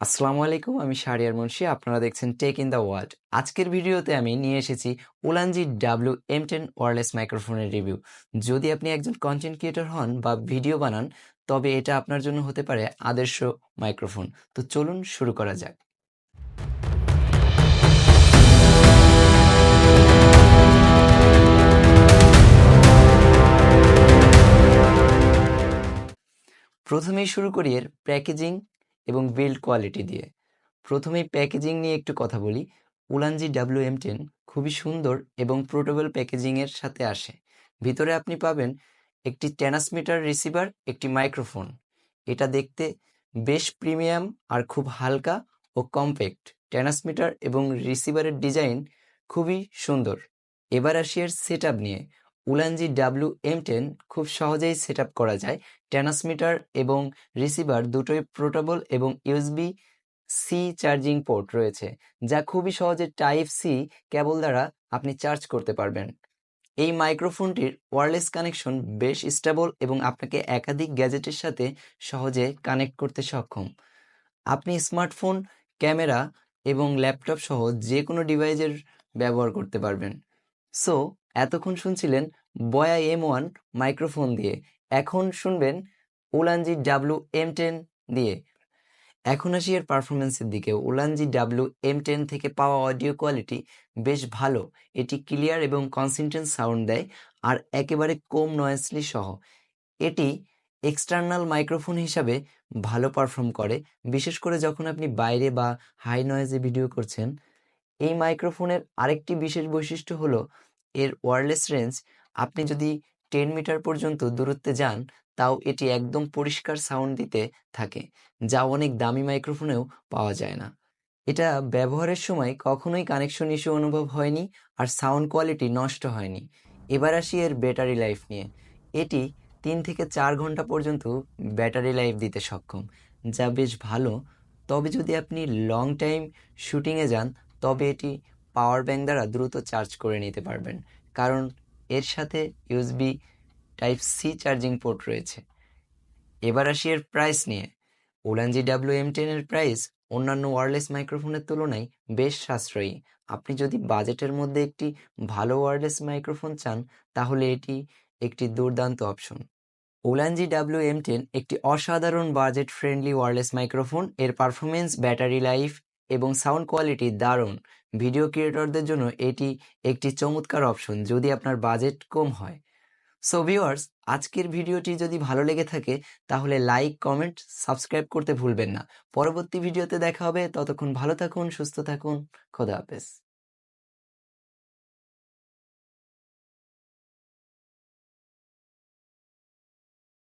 আসসালামু আলাইকুম, আমি শাহরিয়ার মুন্সি। আপনারা দেখছেন টেক ইন দ্য ওয়ার্ল্ড। আজকের ভিডিওতে আমি নিয়ে এসেছি উলানজি WM10 ওয়্যারলেস মাইক্রোফোনের রিভিউ। যদি আপনি একজন কন্টেন্ট ক্রিয়েটর হন বা ভিডিও বানান, তবে এটা আপনার জন্য হতে পারে আদর্শ মাইক্রোফোন। তো চলুন শুরু করা যাক। প্রথমেই শুরু করি এর প্যাকেজিং এবং বিল্ড কোয়ালিটি দিয়ে। প্রথমেই প্যাকেজিং নিয়ে একটু কথা বলি। উলানজি WM10 খুবই সুন্দর এবং পোর্টেবল প্যাকেজিংয়ের সাথে আসে। ভিতরে আপনি পাবেন একটি ট্রান্সমিটার রিসিভার, একটি মাইক্রোফোন। এটা দেখতে বেশ প্রিমিয়াম আর খুব হালকা ও কম্প্যাক্ট। ট্রান্সমিটার এবং রিসিভারের ডিজাইন খুবই সুন্দর। এবার আসি এর সেটআপ নিয়ে। উলানজি WM10 খুব সহজেই সেটআপ করা যায়। ট্রান্সমিটার এবং রিসিভার দুটোই পোর্টেবল এবং USB সি চার্জিং পোর্ট রয়েছে, যা খুবই সহজে টাইপ সি কেবল দ্বারা আপনি চার্জ করতে পারবেন। এই মাইক্রোফোনটির ওয়্যারলেস কানেকশন বেশ স্টেবল এবং আপনাকে একাধিক গ্যাজেটের সাথে সহজে কানেক্ট করতে সক্ষম। আপনি স্মার্টফোন, ক্যামেরা এবং ল্যাপটপ সহ যে কোনো ডিভাইসের ব্যবহার করতে পারবেন। সো এতক্ষণ শুনছিলেন বয়া M1 মাইক্রোফোন দিয়ে, এখন শুনবেন উলানজি WM10 দিয়ে। এখন আসি এর পারফরমেন্সের দিকে। উলানজি WM10 থেকে পাওয়া অডিও কোয়ালিটি বেশ ভালো। এটি ক্লিয়ার এবং কনসিস্টেন্ট সাউন্ড দেয় আর একেবারে কম নয়েজলি সহ। এটি এক্সটার্নাল মাইক্রোফোন হিসাবে ভালো পারফর্ম করে, বিশেষ করে যখন আপনি বাইরে বা হাই নয়েজে ভিডিও করছেন। এই মাইক্রোফোনের আরেকটি বিশেষ বৈশিষ্ট্য হলো এর ওয়্যারলেস রেঞ্জ। আপনি যদি 10 মিটার পর্যন্ত দূরত্বে যান, তাও এটি একদম পরিষ্কার সাউন্ড দিতে থাকে, যা অনেক দামি মাইক্রোফোনেও পাওয়া যায় না। এটা ব্যবহারের সময় কখনোই কানেকশন ইস্যু অনুভব হয়নি আর সাউন্ড কোয়ালিটি নষ্ট হয়নি। এবার আসি এর ব্যাটারি লাইফ নিয়ে। এটি 3 থেকে 4 ঘন্টা পর্যন্ত ব্যাটারি লাইফ দিতে সক্ষম, যা বেশ ভালো। তবে যদি আপনি লং টাইম শুটিংয়ে যান, তবে এটি পাওয়ার ব্যাংক দ্বারা দ্রুত চার্জ করে নিতে পারবেন, কারণ এর সাথে USB type C charging port রয়েছে। এবার আসি এর প্রাইস নিয়ে। উলানজি WM10 এর প্রাইস অন্যান্য ওয়্যারলেস মাইক্রোফোনের তুলনায় বেশ সাশ্রয়ী। আপনি যদি বাজেটের মধ্যে একটি ভালো ওয়্যারলেস মাইক্রোফোন চান, তাহলে এটি একটি দুর্দান্ত অপশন। উলানজি WM10 একটি অসাধারণ বাজেট ফ্রেন্ডলি ওয়্যারলেস মাইক্রোফোন। এর পারফরমেন্স, ব্যাটারি লাইফ এবং সাউন্ড কোয়ালিটি দারুণ। ভিডিও ক্রিয়েটরদের জন্য এটি একটি চমৎকার অপশন যদি আপনার বাজেট কম হয়। সো ভিউয়ার্স, আজকের ভিডিওটি যদি ভালো লেগে থাকে, তাহলে লাইক, কমেন্ট, সাবস্ক্রাইব করতে ভুলবেন না। পরবর্তী ভিডিওতে দেখা হবে। ততক্ষণ ভালো থাকুন, সুস্থ থাকুন। খোদা হাফেজ।